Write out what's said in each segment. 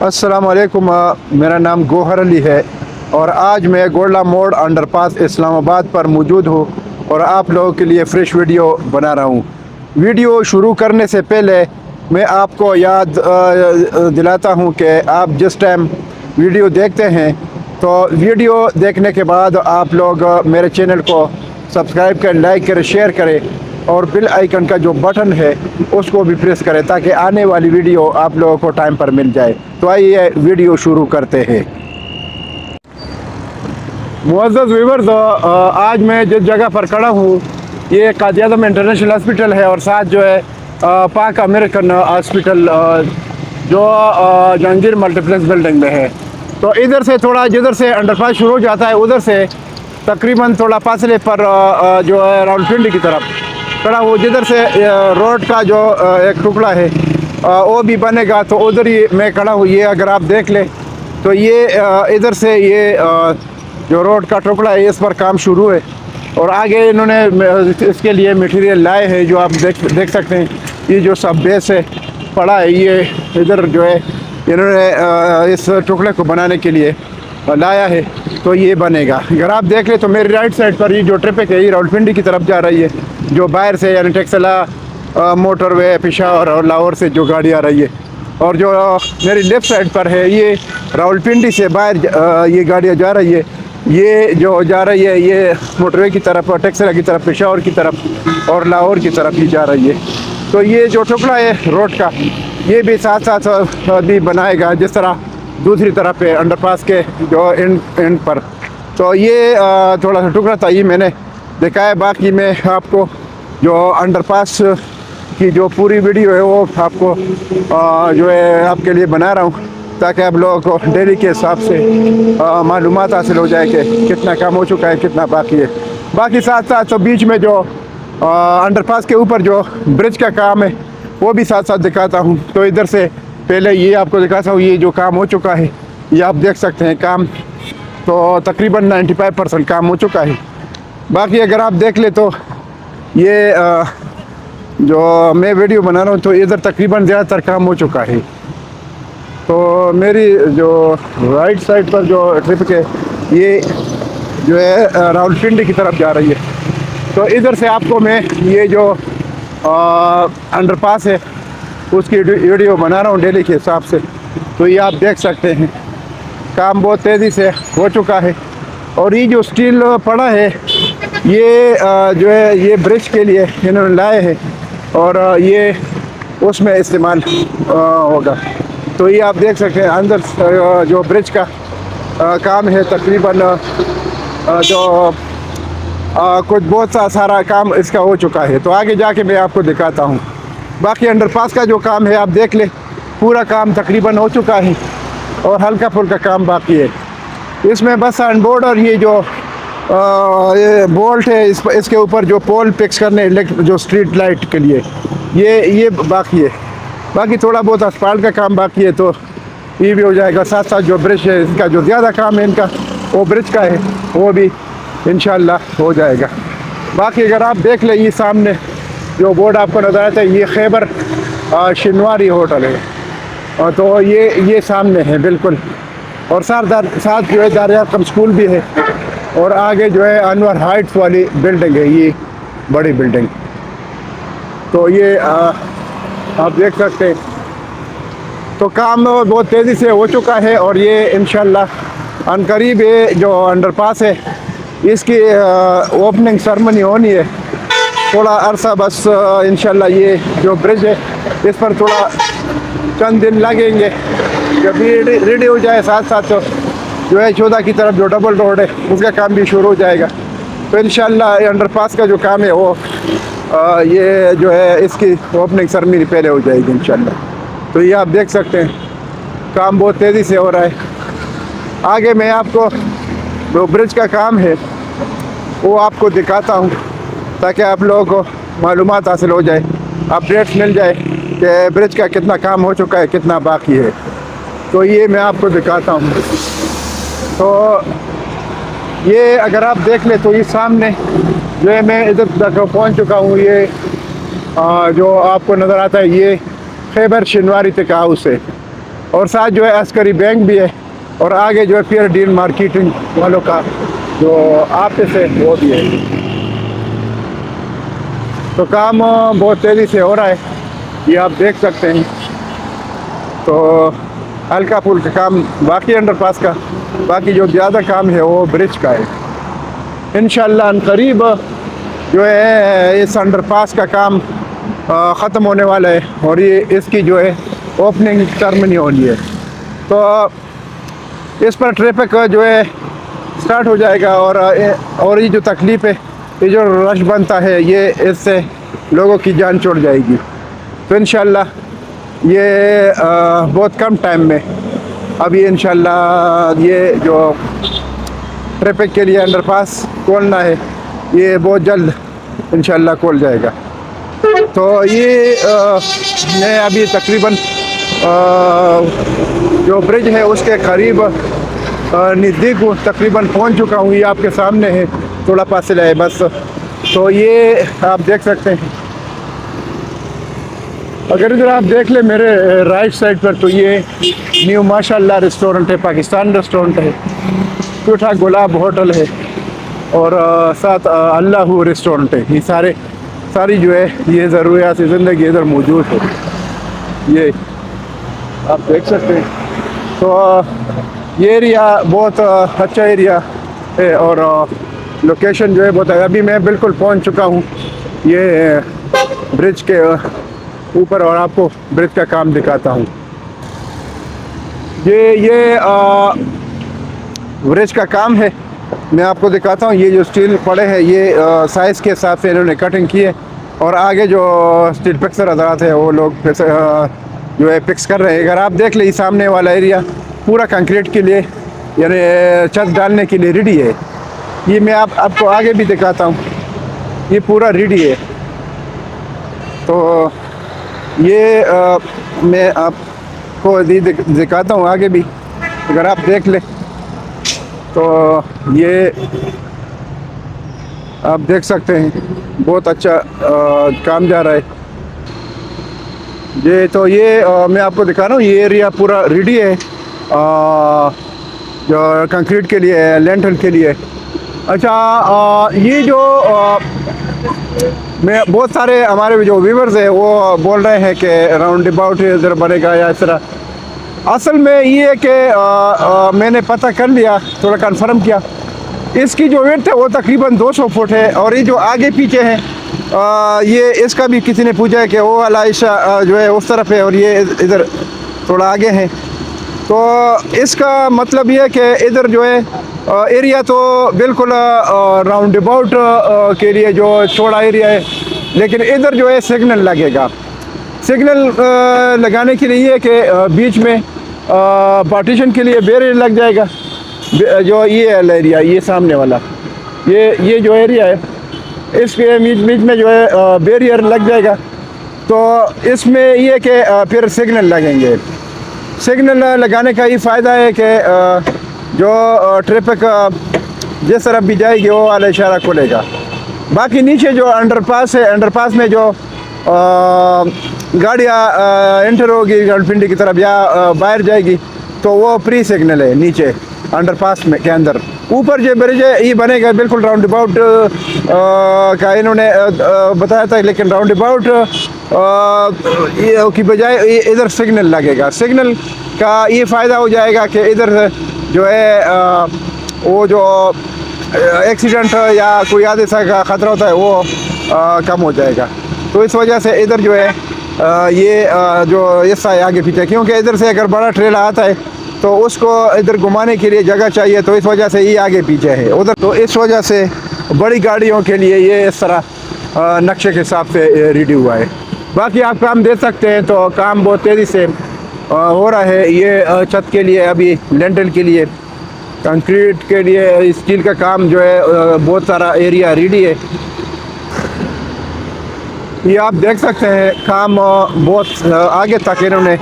अस्सलाम वालेकुम। मेरा नाम गोहर अली है और आज मैं गोल्डा मोड़ अंडरपास इस्लामाबाद पर मौजूद हूँ और आप लोगों के लिए फ्रेश वीडियो बना रहा हूँ। वीडियो शुरू करने से पहले मैं आपको याद दिलाता हूँ कि आप जिस टाइम वीडियो देखते हैं तो वीडियो देखने के बाद आप लोग मेरे चैनल को सब्सक्राइब करें, लाइक करें, शेयर करें और बिल आइकन का जो बटन है उसको भी प्रेस करें ताकि आने वाली वीडियो आप लोगों को टाइम पर मिल जाए। तो आइए वीडियो शुरू करते हैं। मुअज़्ज़ज़ व्यूअर्स, आज मैं जिस जगह पर खड़ा हूँ ये कादियादम इंटरनेशनल हॉस्पिटल है और साथ जो है पाक अमेरिकन हॉस्पिटल जो जहांगीर मल्टीप्लेक्स बिल्डिंग में है। तो इधर से थोड़ा जिधर से अंडरपास शुरू हो जाता है उधर से तकरीबन थोड़ा फासले पर जो है रावलपिंडी की तरफ खड़ा हूँ। जिधर से रोड का जो एक टुकड़ा है वो भी बनेगा तो उधर ही मैं खड़ा हूँ। ये अगर आप देख लें तो ये इधर से ये जो रोड का टुकड़ा है इस पर काम शुरू है और आगे इन्होंने इसके लिए मटेरियल लाए हैं जो आप देख सकते हैं। ये जो सब बेस है पड़ा है ये इधर जो है इन्होंने इस टुकड़े को बनाने के लिए लाया है तो ये बनेगा। अगर आप देख लें तो मेरी राइट साइड पर ये जो ट्रैफिक है ये रावलपिंडी की तरफ जा रही है, जो बाहर से यानी टेक्सला मोटरवे पेशावर और लाहौर से जो गाड़ी आ रही है, और जो मेरी लेफ़्ट साइड पर है ये रावलपिंडी से बाहर ये गाड़ियाँ जा रही है। ये जो जा रही है ये मोटरवे की तरफ, टेक्सला की तरफ, पेशावर की तरफ और लाहौर की तरफ ही जा रही है। तो ये जो टुकड़ा है रोड का ये भी साथ साथ भी बनाएगा जिस तरह दूसरी तरफ पे अंडरपास के जो एंड पर। तो ये थोड़ा सा टुकड़ा था ये मैंने दिखाया। बाकी मैं आपको जो अंडरपास की जो पूरी वीडियो है वो आपको जो है आपके लिए बना रहा हूँ ताकि आप लोगों को डेली के हिसाब से मालूमात हासिल हो जाए कि कितना काम हो चुका है, कितना बाकी है। बाकी साथ साथ तो बीच में जो अंडरपास के ऊपर जो ब्रिज का काम है वो भी साथ साथ दिखाता हूँ। तो इधर से पहले ये आपको दिखाता हूँ, ये जो काम हो चुका है ये आप देख सकते हैं। काम तो तकरीबन 95% काम हो चुका है। बाकी अगर आप देख ले तो ये जो मैं वीडियो बना रहा हूँ तो इधर तकरीबन ज़्यादातर काम हो चुका है। तो मेरी जो राइट साइड पर जो ट्रिप है ये जो है रावलपिंडी की तरफ जा रही है। तो इधर से आपको मैं ये जो अंडरपास है उसकी वीडियो बना रहा हूँ डेली के हिसाब से। तो ये आप देख सकते हैं काम बहुत तेज़ी से हो चुका है। और ये जो स्टील पड़ा है ये जो है ये ब्रिज के लिए इन्होंने लाए हैं और ये उसमें इस्तेमाल होगा। तो ये आप देख सकते हैं अंदर जो ब्रिज का काम है तकरीबन जो कुछ बहुत सारा काम इसका हो चुका है। तो आगे जाके मैं आपको दिखाता हूँ। बाकी अंडरपास का जो काम है आप देख ले पूरा काम तकरीबन हो चुका है और हल्का फुल्का काम बाकी है। इसमें बस साइन बोर्ड और ये जो ये बोल्ट है इसके ऊपर जो पोल फिक्स करने जो स्ट्रीट लाइट के लिए ये बाकी है। बाकी थोड़ा बहुत अस्पताल का काम बाकी है तो ये भी हो जाएगा। साथ साथ जो ब्रिज है इसका जो ज़्यादा काम है इनका वो ब्रिज का है वो भी इंशाल्लाह हो जाएगा। बाकी अगर आप देख लें ये सामने जो बोर्ड आपको नज़र आता है ये खैबर शिनवारी होटल है। तो ये सामने है बिल्कुल। और साथ जो है दार-ए-हक़म स्कूल भी है और आगे जो है अनवर हाइट्स वाली बिल्डिंग है ये बड़ी बिल्डिंग। तो ये आप देख सकते हैं। तो काम बहुत तेज़ी से हो चुका है और ये इंशाल्लाह अनकरीब ये जो अंडरपास है इसकी ओपनिंग सेरेमनी होनी है। थोड़ा अरसा बस इंशाल्लाह ये जो ब्रिज है इस पर थोड़ा चंद दिन लगेंगे जब ये रेडी हो जाए। साथ साथ तो जो है 14 की तरफ जो डबल रोड है उसका काम भी शुरू हो जाएगा। तो इंशाल्लाह अंडरपास का जो काम है वो ये जो है इसकी ओपनिंग सेरेमनी पहले हो जाएगी इंशाल्लाह। तो ये आप देख सकते हैं काम बहुत तेज़ी से हो रहा है। आगे मैं आपको जो ब्रिज का काम है वो आपको दिखाता हूँ ताकि आप लोगों को मालूमात हासिल हो जाए, अपडेट्स मिल जाए कि ब्रिज का कितना काम हो चुका है, कितना बाकी है। तो ये मैं आपको दिखाता हूँ। तो ये अगर आप देख ले तो ये सामने जो है मैं इधर तक पहुँच चुका हूँ। ये जो आपको नज़र आता है ये खैबर शिनवारी तक हाउस है। और साथ जो है अस्करी बैंक भी है, और आगे जो है फेयर डील मार्केटिंग वालों का जो ऑफिस है वो भी है। तो काम बहुत तेज़ी से हो रहा है, ये आप देख सकते हैं। तो हल्का फुल्का काम बाकी अंडरपास का, बाकी जो ज़्यादा काम है वो ब्रिज का है। इंशाल्लाह अनकरीब जो है इस अंडरपास का काम ख़त्म होने वाला है, और ये इसकी जो है ओपनिंग सेरेमनी होनी है। तो इस पर ट्रैफिक जो है स्टार्ट हो जाएगा, और ये जो तकलीफ़ है, ये जो रश बनता है, ये इससे लोगों की जान छोड़ जाएगी। तो इंशाल्लाह ये बहुत कम टाइम में अभी इंशाल्लाह ये जो ट्रैफिक के लिए अंडरपास खोलना है, ये बहुत जल्द इंशाल्लाह खोल जाएगा। तो ये मैं अभी तकरीबन जो ब्रिज है उसके करीब नज़दीक हूँ, तकरीबन पहुँच चुका हूँ। ये आपके सामने है, थोड़ा फासला है बस। तो ये आप देख सकते हैं। अगर इधर आप देख ले मेरे राइट साइड पर, तो ये न्यू माशाल्लाह रेस्टोरेंट है, पाकिस्तान रेस्टोरेंट है, टूटा गुलाब होटल है, और साथ अल्लाह रेस्टोरेंट है। ये सारी जो है ये ज़रूरियात ज़िंदगी इधर मौजूद है, ये आप देख सकते हैं। तो ये एरिया बहुत अच्छा एरिया है, और लोकेशन जो है बहुत है। अभी मैं बिल्कुल पहुंच चुका हूँ ये ब्रिज के ऊपर, और आपको ब्रिज का काम दिखाता हूँ। ये ब्रिज का काम है, मैं आपको दिखाता हूँ। ये जो स्टील पड़े हैं, ये साइज़ के हिसाब से इन्होंने कटिंग की है, और आगे जो स्टील फिक्सर हज़रात है वो लोग जो है फिक्स कर रहे हैं। अगर आप देख ले सामने वाला एरिया पूरा कंक्रीट के लिए, यानी छत डालने के लिए रेडी है। ये मैं आपको आगे भी दिखाता हूँ, ये पूरा रेडी है। तो ये मैं आपको दिखाता हूँ आगे भी, अगर आप देख ले तो ये आप देख सकते हैं, बहुत अच्छा काम जा रहा है ये। तो ये मैं आपको दिखा रहा हूँ, ये एरिया पूरा रेडी है जो कंक्रीट के लिए, लेंटल के लिए। अच्छा, ये जो मैं बहुत सारे हमारे जो व्यूवर्स है वो बोल रहे हैं कि राउंड अबाउट इधर बनेगा या इस तरह। असल में ये है कि मैंने पता कर लिया, थोड़ा कंफर्म किया, इसकी जो वेट है वो तकरीबन 200 फुट है, और ये जो आगे पीछे है ये इसका भी किसी ने पूछा है कि वो वाला हिस्सा जो है उस तरफ है, और ये इधर थोड़ा आगे है। तो इसका मतलब ये है कि इधर जो है एरिया तो बिल्कुल राउंड अबाउट के लिए जो चौड़ा एरिया है, लेकिन इधर जो है सिग्नल लगेगा। सिग्नल लगाने के लिए कि बीच में पार्टीशन के लिए बैरियर लग जाएगा। जो ये वाला एरिया, ये सामने वाला, ये जो एरिया है, इसके बीच में जो है बैरियर लग जाएगा। तो इसमें ये कि फिर सिग्नल लगेंगे। सिग्नल लगाने का ये फ़ायदा है कि जो ट्रैफिक जिस तरफ भी जाएगी वो वाला इशारा खुलेगा। बाकी नीचे जो अंडरपास है, अंडरपास में जो गाड़ियाँ एंटर होगी गलपिंडी की तरफ या बाहर जाएगी, तो वो प्री सिग्नल है नीचे अंडरपास में के अंदर। ऊपर जो ब्रिज है ये बनेगा बिल्कुल राउंड अबाउट का इन्होंने बताया था, लेकिन राउंड अबाउट की बजाय इधर सिग्नल लगेगा। सिग्नल का ये फ़ायदा हो जाएगा कि इधर जो है वो जो एक्सीडेंट या कोई हादसा का ख़तरा होता है वो कम हो जाएगा। तो इस वजह से इधर जो है ये जो हिस्सा है आगे पीछे, क्योंकि इधर से अगर बड़ा ट्रेलर आता है तो उसको इधर घुमाने के लिए जगह चाहिए, तो इस वजह से ये आगे पीछे है उधर। तो इस वजह से बड़ी गाड़ियों के लिए ये इस तरह नक्शे के हिसाब से रेडी हुआ है। बाकी आप काम दे सकते हैं, तो काम बहुत तेज़ी से हो रहा है। ये छत के लिए, अभी लेंटल के लिए, कंक्रीट के लिए स्टील का काम जो है बहुत सारा एरिया रेडी है। ये आप देख सकते हैं काम बहुत आगे तक इन्होंने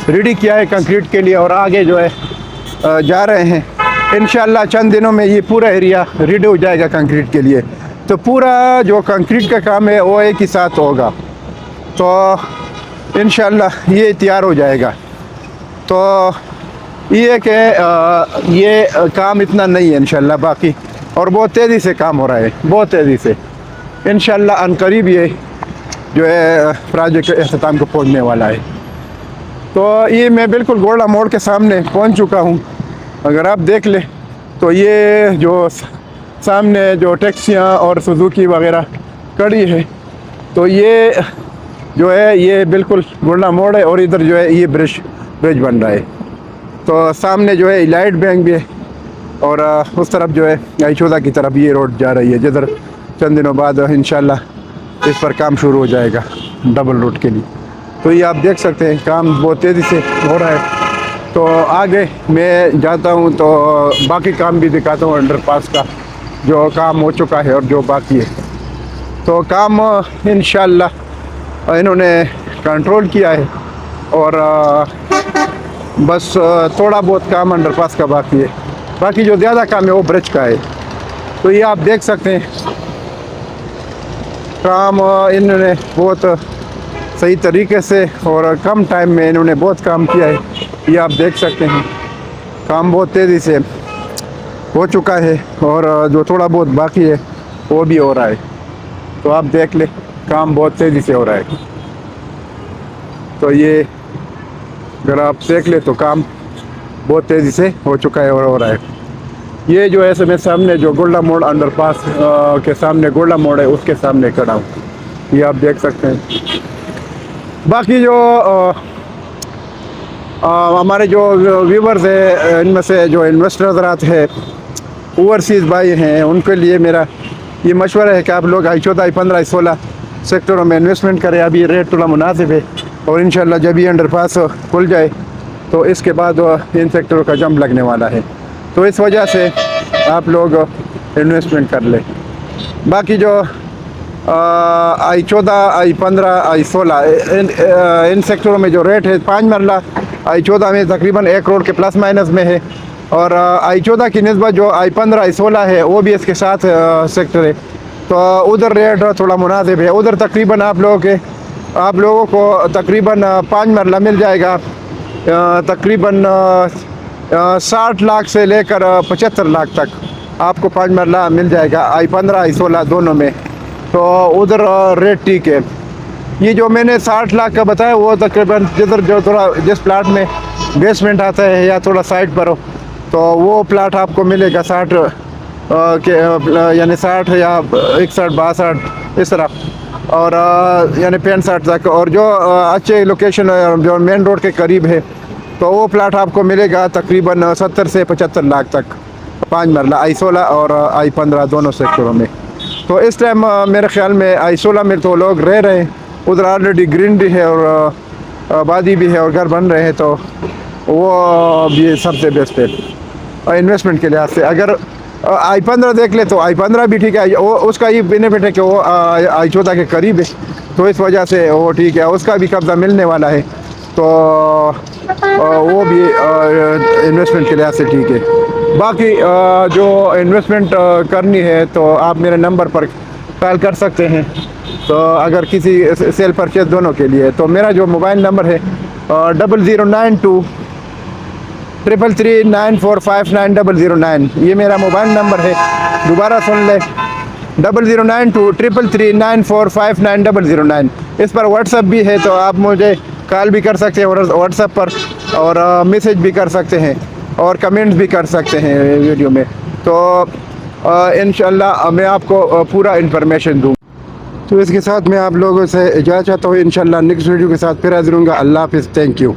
रेडी किया है कंक्रीट के लिए, और आगे जो है जा रहे हैं। इंशाल्लाह चंद दिनों में ये पूरा एरिया रेडी हो जाएगा कंक्रीट के लिए। तो पूरा जो कंक्रीट का काम है वो एक ही साथ होगा, तो इंशाल्लाह ये तैयार हो जाएगा। तो ये कि ये काम इतना नहीं है इंशाल्लाह, बाकी और बहुत तेज़ी से काम हो रहा है, बहुत तेज़ी से। इंशाल्लाह अनकरीब ये जो है प्रोजेक्ट अख्ताम को पहुंचने वाला है। तो ये मैं बिल्कुल गोला मोड़ के सामने पहुंच चुका हूं। अगर आप देख लें तो ये जो सामने जो टैक्सियां और सुजुकी वगैरह खड़ी है, तो ये जो है ये बिल्कुल गोला मोड़ है, और इधर जो है ये ब्रिज बन रहा है। तो सामने जो है लाइट बैंक भी है, और उस तरफ जो है आई14 की तरफ ये रोड जा रही है, जिधर चंद दिनों बाद इंशाल्लाह इस पर काम शुरू हो जाएगा डबल रोड के लिए। तो ये आप देख सकते हैं काम बहुत तेज़ी से हो रहा है। तो आगे मैं जाता हूँ तो बाकी काम भी दिखाता हूँ, अंडरपास का जो काम हो चुका है और जो बाकी है। तो काम इंशाल्लाह इन्होंने कंट्रोल किया है, और बस थोड़ा बहुत काम अंडरपास का बाकी है, बाकी जो ज़्यादा काम है वो ब्रिज का है। तो ये आप देख सकते हैं काम इन्होंने बहुत सही तरीके से और कम टाइम में इन्होंने बहुत काम किया है। ये आप देख सकते हैं काम बहुत तेज़ी से हो चुका है, और जो थोड़ा बहुत बाकी है वो भी हो रहा है। तो आप देख ले काम बहुत तेज़ी से हो रहा है। तो ये अगर आप देख ले तो काम बहुत तेज़ी से हो चुका है और हो रहा है। ये जो है मैं सामने जो गोल्डा मोड़ अंडरपास के सामने गोल्डा मोड़ है उसके सामने खड़ा हूँ, ये आप देख सकते हैं। बाकी जो हमारे जो व्यूवर्स है, इनमें से जो इन्वेस्टर हज़रात है, ओवरसीज़ भाई हैं, उनके लिए मेरा ये मशवरा है कि आप लोग आई14, आई15, आई16 सेक्टरों में इन्वेस्टमेंट करें। अभी रेट थोड़ा मुनासिब है, और इंशाल्लाह जब ये अंडरपास खुल जाए तो इसके बाद इन सेक्टरों का जंप लगने वाला है। तो इस वजह से आप लोग इन्वेस्टमेंट कर लें। बाकी जो आई14, आई15, आई16 इन सेक्टरों में जो रेट है 5 मरला आई14 में तकरीबन 1 करोड़ के प्लस माइनस में है, और आई14 की निस्बत जो आई15, आई16 है वो भी इसके साथ सेक्टर है। तो उधर रेट थोड़ा मुनासिब है। उधर तकरीबन आप लोगों को तकरीबन 5 मरला मिल जाएगा, तकरीबन 60 लाख से लेकर 75 लाख तक आपको 5 मरला मिल जाएगा आई15, आई16 दोनों में। तो उधर रेट ठीक है। ये जो मैंने 60 लाख का बताया वो तकरीबन जिधर जो थोड़ा जिस प्लाट में बेसमेंट आता है या थोड़ा साइड पर हो, तो वो प्लाट आपको मिलेगा 60 के यानी 60 या 61, 62 इस तरह, और यानी 65 तक। और जो अच्छे लोकेशन जो मेन रोड के करीब है तो वो प्लाट आपको मिलेगा तकरीबन 70 से 75 लाख तक 5 मरला आई16 और आई15 दोनों सेक्टरों में। तो इस टाइम मेरे ख्याल में आई16 में तो लोग रह रहे हैं, उधर ऑलरेडी ग्रीनरी है और आबादी भी है और घर बन रहे हैं, तो वो भी सबसे बेस्ट है इन्वेस्टमेंट के लिहाज से। अगर आई15 देख ले तो आई15 भी ठीक है, वो उसका ये बेनिफिट है कि वो आई14 के करीब है, तो इस वजह से वो ठीक है, उसका भी कब्ज़ा मिलने वाला है, तो वो भी इन्वेस्टमेंट के लिहाज से ठीक है। बाकी जो इन्वेस्टमेंट करनी है तो आप मेरे नंबर पर कॉल कर सकते हैं। तो अगर किसी सेल परचेज दोनों के लिए, तो मेरा जो मोबाइल नंबर है 0092 333 9459 ये मेरा मोबाइल नंबर है। दोबारा सुन ले, 0092 333 9459 इस पर व्हाट्सअप भी है, तो आप मुझे कॉल भी कर सकते हैं और व्हाट्सअप पर, और मैसेज भी कर सकते हैं और कमेंट्स भी कर सकते हैं वीडियो में। तो इंशाल्लाह मैं आपको पूरा इन्फॉर्मेशन दूँ। तो इसके साथ मैं आप लोगों से इजाज़त चाहता हूँ। इंशाल्लाह नेक्स्ट वीडियो के साथ फिर हाज़िर होऊंगा। अल्लाह हाफ़िज़, थैंक यू।